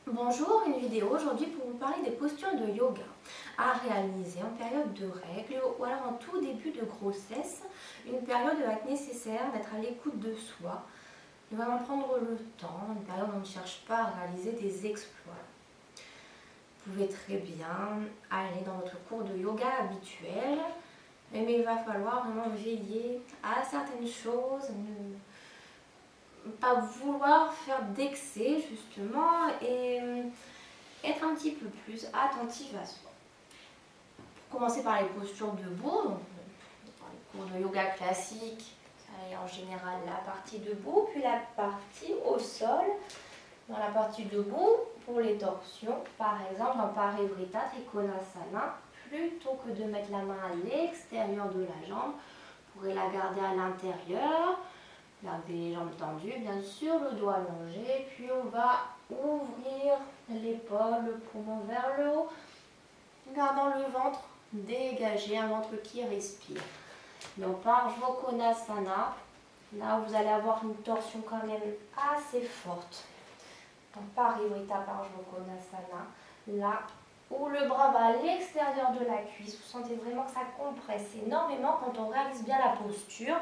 Bonjour, une vidéo aujourd'hui pour vous parler des postures de yoga à réaliser en période de règles ou alors en tout début de grossesse. Une période où il va être nécessaire d'être à l'écoute de soi, de vraiment prendre le temps, une période où on ne cherche pas à réaliser des exploits. Vous pouvez très bien aller dans votre cours de yoga habituel, mais il va falloir vraiment veiller à certaines choses, ne pas vouloir faire d'excès justement et être un petit peu plus attentive à soi. Pour commencer par les postures debout, donc, dans les cours de yoga classique, ça est en général la partie debout, puis la partie au sol. Dans la partie debout, pour les torsions, par exemple en Parivrtta Trikonasana, plutôt que de mettre la main à l'extérieur de la jambe, vous pourrez la garder à l'intérieur. Gardez les jambes tendues, bien sûr, le doigt allongé, puis on va ouvrir l'épaule, le poumon vers le haut, gardant le ventre dégagé, un ventre qui respire. Donc Parshvakonasana, là vous allez avoir une torsion quand même assez forte. Donc Parivrtta Parshvakonasana, là où le bras va à l'extérieur de la cuisse, vous sentez vraiment que ça compresse énormément quand on réalise bien la posture.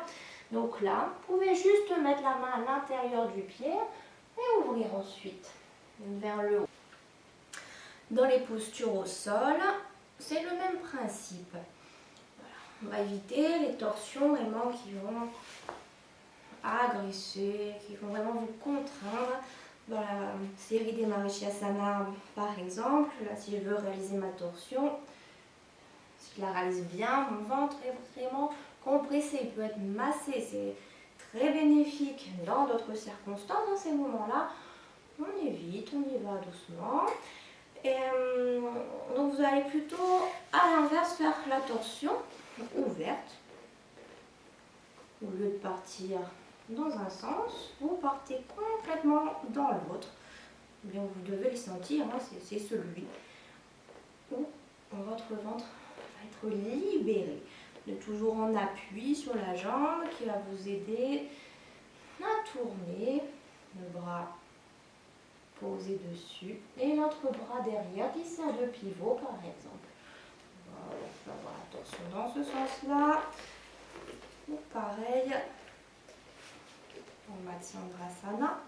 Donc là, vous pouvez juste mettre la main à l'intérieur du pied et ouvrir ensuite vers le haut. Dans les postures au sol, c'est le même principe. Voilà. On va éviter les torsions vraiment qui vont agresser, qui vont vraiment vous contraindre. Dans la série des Marichyasana, par exemple, là, si je veux réaliser ma torsion, si je la réalise bien, mon ventre est vraiment compressé, il peut être massé, c'est très bénéfique dans d'autres circonstances. Dans ces moments-là, on évite, on y va doucement. Et donc vous allez plutôt à l'inverse faire la torsion ouverte. Au lieu de partir dans un sens, vous partez complètement dans l'autre. Bien, vous devez le sentir, hein, c'est celui où votre ventre va être libéré. Vous êtes toujours en appui sur la jambe qui va vous aider à tourner, le bras posé dessus et l'autre bras derrière qui sert de pivot par exemple. Voilà, on va avoir la torsion dans ce sens-là. Ou pareil, en Matsyendrasana,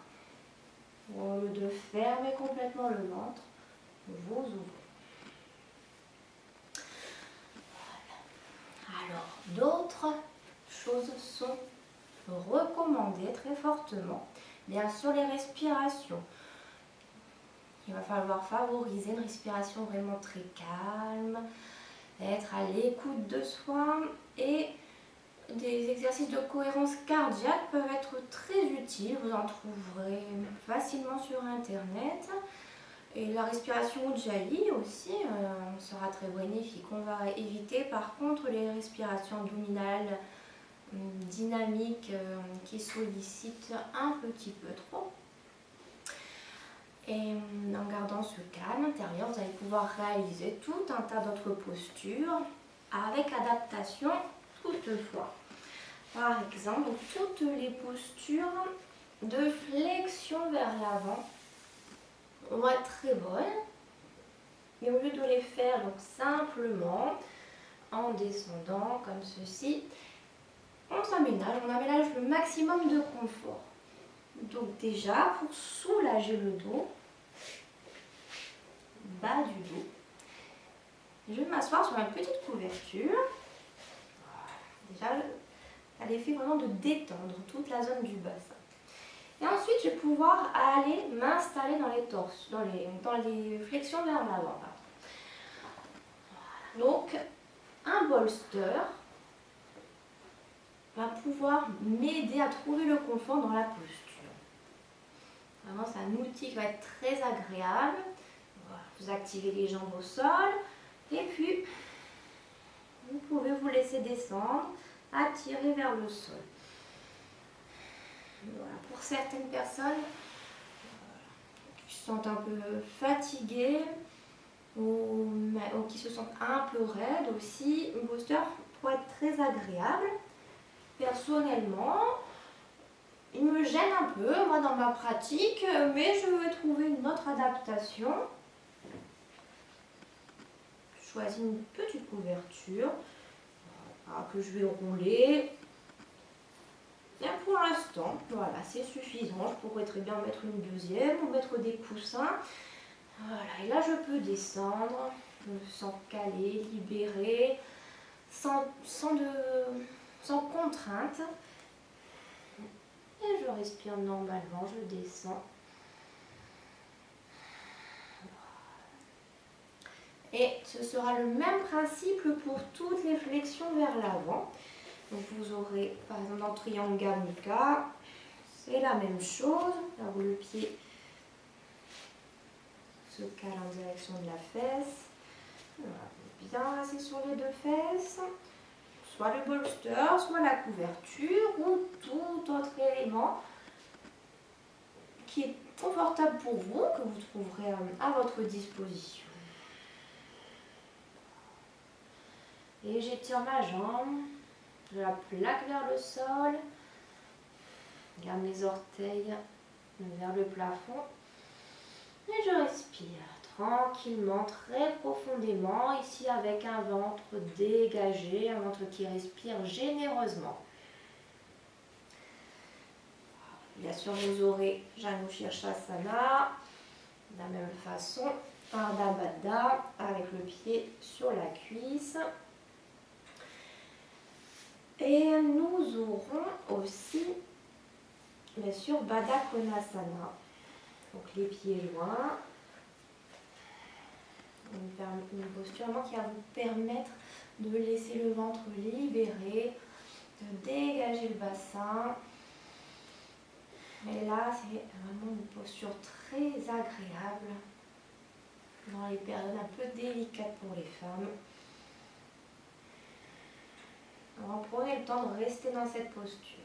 au lieu de fermer complètement le ventre, vous ouvrez. Alors, d'autres choses sont recommandées très fortement. Bien sûr, les respirations. Il va falloir favoriser une respiration vraiment très calme, être à l'écoute de soi et des exercices de cohérence cardiaque peuvent être très utiles. Vous en trouverez facilement sur internet. Et la respiration Ujjayi aussi sera très bénéfique. On va éviter par contre les respirations abdominales dynamiques qui sollicitent un petit peu trop. Et en gardant ce calme intérieur, vous allez pouvoir réaliser tout un tas d'autres postures avec adaptation toutefois. Par exemple, toutes les postures de flexion vers l'avant vont être très bonnes. Et au lieu de les faire donc simplement en descendant comme ceci, on aménage le maximum de confort. Donc déjà, pour soulager le dos, bas du dos, je vais m'asseoir sur une petite couverture. Déjà, à l'effet vraiment de détendre toute la zone du bassin. Et ensuite, je vais pouvoir aller m'installer dans les torses, dans les flexions vers l'avant. Voilà. Donc, un bolster va pouvoir m'aider à trouver le confort dans la posture. Vraiment, c'est un outil qui va être très agréable. Voilà. Vous activez les jambes au sol et puis vous pouvez vous laisser descendre, attirer vers le sol. Voilà. Pour certaines personnes qui se sentent un peu fatiguées ou qui se sentent un peu raides aussi, un booster pourrait être très agréable. Personnellement, il me gêne un peu, moi, dans ma pratique, mais je vais trouver une autre adaptation. Je choisis une petite couverture que je vais rouler. Et pour l'instant, voilà, c'est suffisant. Je pourrais très bien mettre une deuxième ou mettre des coussins. Voilà, et là, je peux descendre sans caler, libérer, sans contrainte. Et je respire normalement, je descends. Et ce sera le même principe pour toutes les flexions vers l'avant. Donc vous aurez, par exemple, dans le triangle Gamika, c'est la même chose. Là où le pied se cale en direction de la fesse. Voilà, bien assis sur les deux fesses. Soit le bolster, soit la couverture ou tout autre élément qui est confortable pour vous, que vous trouverez à votre disposition. Et j'étire ma jambe, je la plaque vers le sol, garde mes orteils vers le plafond et je respire tranquillement, très profondément, ici avec un ventre dégagé, un ventre qui respire généreusement. Bien sûr, vous aurez Janu Shirshasana, de la même façon, Ardha Baddha, avec le pied sur la cuisse. Et nous aurons aussi, bien sûr, Baddha Konasana. Donc les pieds joints. Une posture qui va vous permettre de laisser le ventre libéré, de dégager le bassin. Et là, c'est vraiment une posture très agréable dans les périodes un peu délicates pour les femmes. Alors prenez le temps de rester dans cette posture.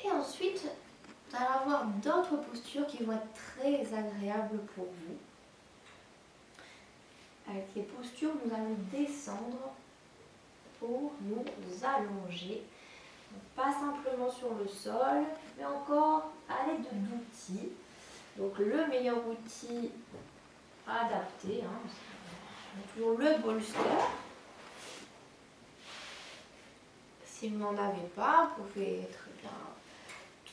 Et ensuite, vous allez avoir d'autres postures qui vont être très agréables pour vous. Avec les postures, nous allons descendre pour nous allonger. Donc, pas simplement sur le sol, mais encore à l'aide d'outils. Donc le meilleur outil adapté, toujours le bolster. Si vous n'en avez pas, vous pouvez très bien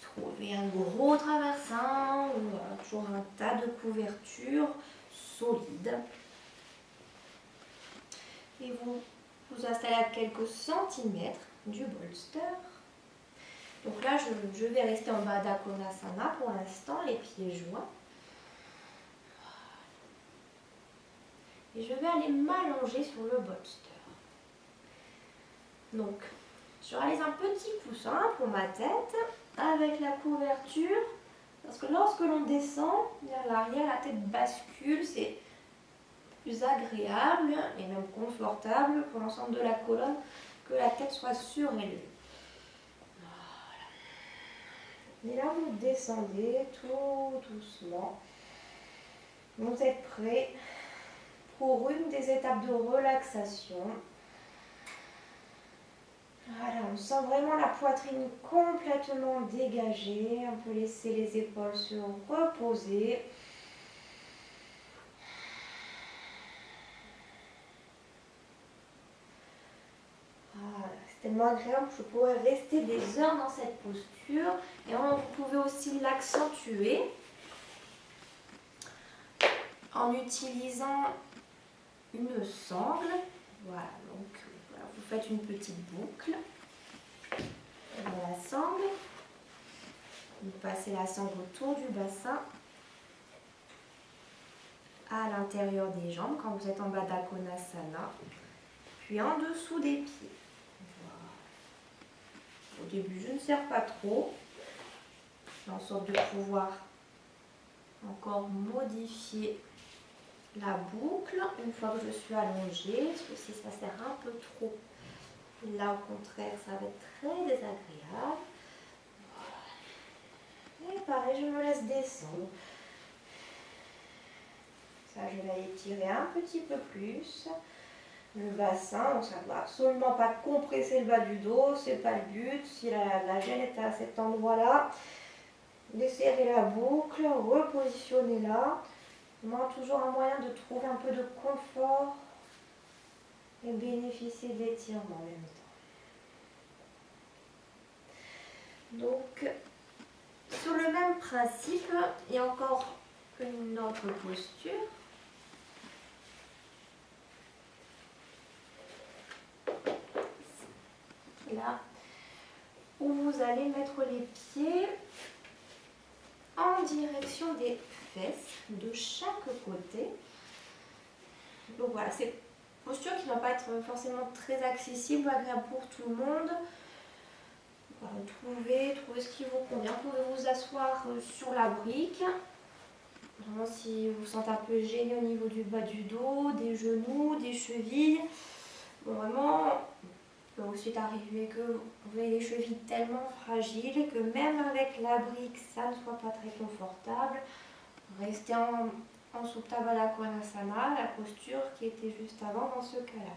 trouver un gros traversin ou toujours un tas de couvertures solides. Et vous vous installez à quelques centimètres du bolster. Donc là, je vais rester en Baddha Konasana pour l'instant, les pieds joints. Et je vais aller m'allonger sur le bolster. Donc, je réalise un petit coussin pour ma tête avec la couverture. Parce que lorsque l'on descend vers l'arrière, la tête bascule, c'est plus agréable et même confortable pour l'ensemble de la colonne que la tête soit surélevée. Voilà. Et là, vous descendez tout doucement. Vous êtes prêts pour une des étapes de relaxation. Voilà, on sent vraiment la poitrine complètement dégagée. On peut laisser les épaules se reposer. Voilà, c'est tellement agréable que je pourrais rester des heures dans cette posture. Et vous pouvez aussi l'accentuer en utilisant une sangle. Voilà, donc voilà, vous faites une petite boucle dans la sangle. Vous passez la sangle autour du bassin, à l'intérieur des jambes quand vous êtes en Baddha Konasana, puis en dessous des pieds. Voilà. Au début, je ne serre pas trop, en sorte de pouvoir encore modifier la boucle une fois que je suis allongée, parce que si ça serre un peu trop, là au contraire, ça va être très désagréable. Voilà. Et pareil, je me laisse descendre. Ça, je vais étirer un petit peu plus. le bassin. Donc ça ne doit absolument pas compresser le bas du dos, c'est pas le but. Si la gêne est à cet endroit-là, desserrer la boucle, repositionner-la. On a toujours un moyen de trouver un peu de confort et bénéficier de l'étirement en même temps. Donc, sur le même principe, il y a encore une autre posture. Là, où vous allez mettre les pieds en direction des fesses de chaque côté. Donc voilà, c'est une posture qui ne va pas être forcément très accessible, agréable pour tout le monde. Voilà, trouvez ce qui vous convient. Vous pouvez vous asseoir sur la brique. Vraiment, si vous vous sentez un peu gêné au niveau du bas du dos, des genoux, des chevilles. Bon, vraiment, il peut aussi arriver que vous avez les chevilles tellement fragiles que même avec la brique, ça ne soit pas très confortable. Restez en Supta Baddha Konasana, la posture qui était juste avant dans ce cas-là.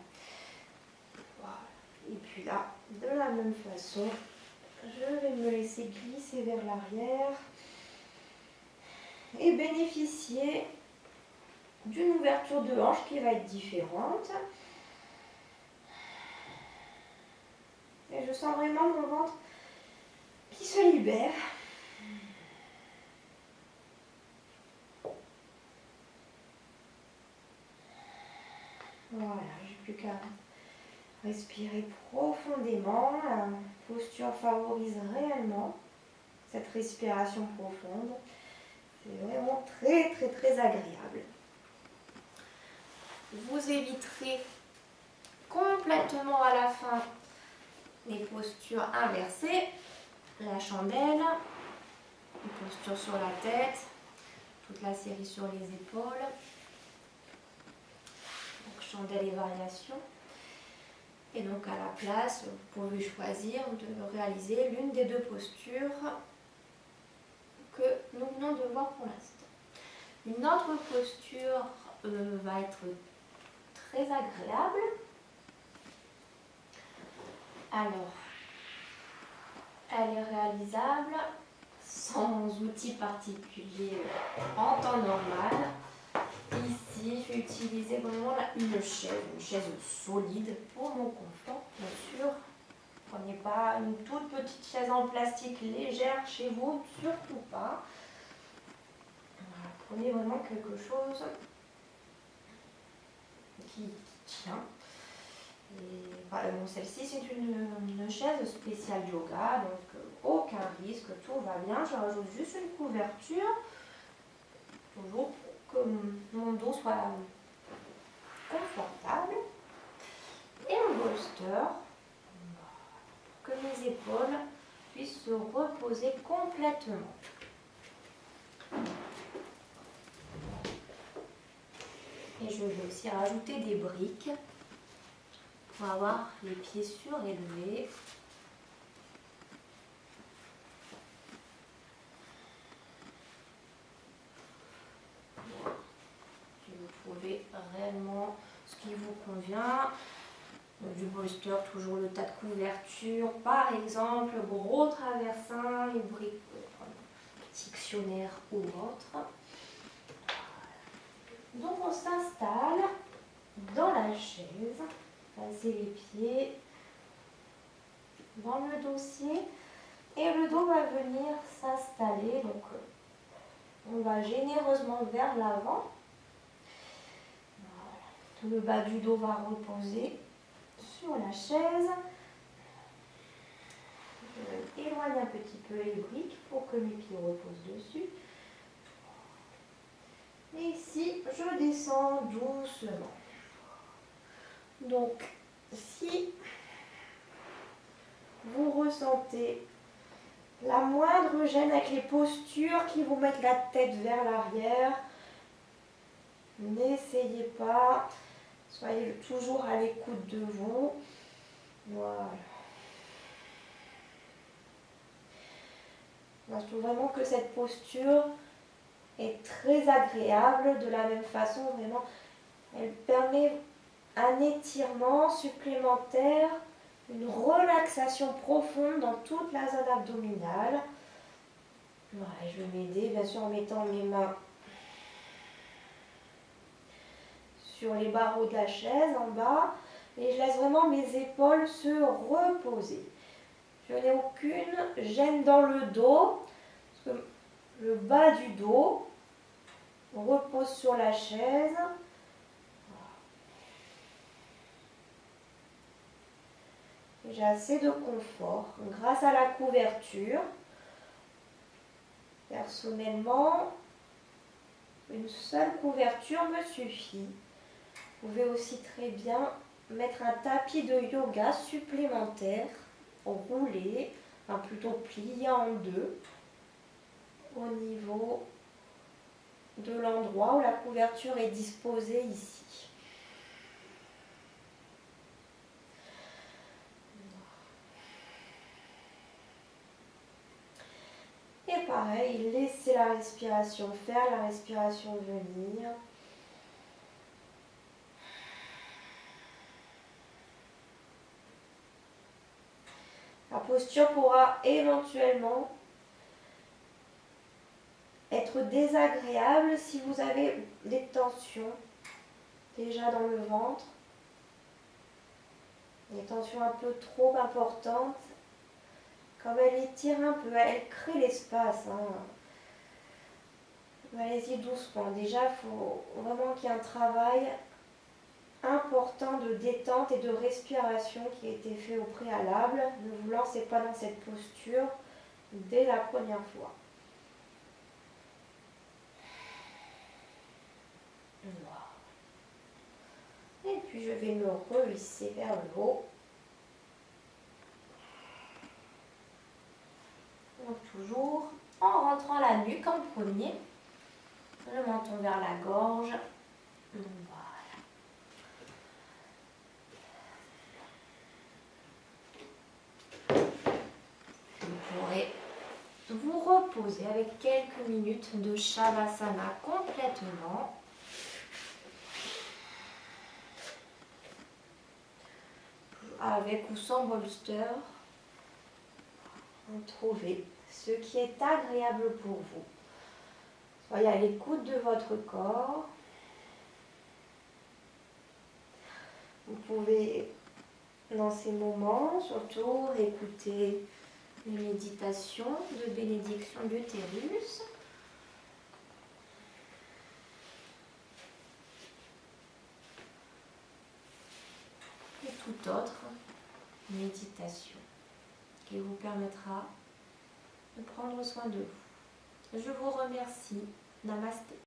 Voilà. Et puis là, de la même façon, je vais me laisser glisser vers l'arrière et bénéficier d'une ouverture de hanche qui va être différente. Et je sens vraiment mon ventre qui se libère. Voilà, j'ai plus qu'à respirer profondément. La posture favorise réellement cette respiration profonde. C'est vraiment très très très agréable. Vous éviterez complètement à la fin les postures inversées, la chandelle, une posture sur la tête, toute la série sur les épaules, donc chandelle et variation. Et donc à la place, vous pouvez choisir de réaliser l'une des deux postures que nous venons de voir pour l'instant. Une autre posture va être très agréable. Alors, elle est réalisable sans outils particuliers en temps normal. Ici, je vais utiliser vraiment une chaise solide pour mon confort, bien sûr. Prenez pas une toute petite chaise en plastique légère chez vous, surtout pas. Voilà, prenez vraiment quelque chose qui tient. Et voilà, bon, celle-ci c'est une chaise spéciale yoga, donc aucun risque, tout va bien. Je rajoute juste une couverture, toujours pour que mon dos soit confortable. Et un bolster, pour que mes épaules puissent se reposer complètement. Et je vais aussi rajouter des briques pour avoir les pieds surélevés. Si vous trouvez réellement ce qui vous convient. Donc, du bolster, toujours le tas de couverture. Par exemple, gros traversin, une brique, dictionnaire ou autre. Donc on s'installe dans la chaise, passer les pieds dans le dossier et le dos va venir s'installer. Donc on va généreusement vers l'avant. Voilà. Tout le bas du dos va reposer sur la chaise. Je éloigne un petit peu les briques pour que mes pieds reposent dessus. Et ici, je descends doucement. Donc, si vous ressentez la moindre gêne avec les postures qui vous mettent la tête vers l'arrière, n'essayez pas. Soyez toujours à l'écoute de vous. Voilà. Moi, je trouve vraiment que cette posture est très agréable. De la même façon, vraiment, elle permet un étirement supplémentaire, une relaxation profonde dans toute la zone abdominale. Voilà, je vais m'aider bien sûr en mettant mes mains sur les barreaux de la chaise en bas et je laisse vraiment mes épaules se reposer. Je n'ai aucune gêne dans le dos, parce que le bas du dos repose sur la chaise. J'ai assez de confort grâce à la couverture. Personnellement, une seule couverture me suffit. Vous pouvez aussi très bien mettre un tapis de yoga supplémentaire, roulé, plutôt plié en deux, au niveau de l'endroit où la couverture est disposée ici. Et pareil, laissez la respiration faire, la respiration venir. La posture pourra éventuellement être désagréable si vous avez des tensions déjà dans le ventre, des tensions un peu trop importantes. Comme elle étire un peu, elle crée l'espace. Allez-y doucement. Déjà, il faut vraiment qu'il y ait un travail important de détente et de respiration qui a été fait au préalable. Ne vous lancez pas dans cette posture dès la première fois. Et puis je vais me revisser vers le haut. Donc toujours en rentrant la nuque en premier, le menton vers la gorge. Voilà. Vous pourrez vous reposer avec quelques minutes de Shavasana complètement. Avec ou sans bolster, trouvez ce qui est agréable pour vous. Soyez à l'écoute de votre corps. Vous pouvez, dans ces moments, surtout écouter les méditations de bénédiction d'Utérus. Et toute autre méditation qui vous permettra de prendre soin de vous. Je vous remercie. Namasté.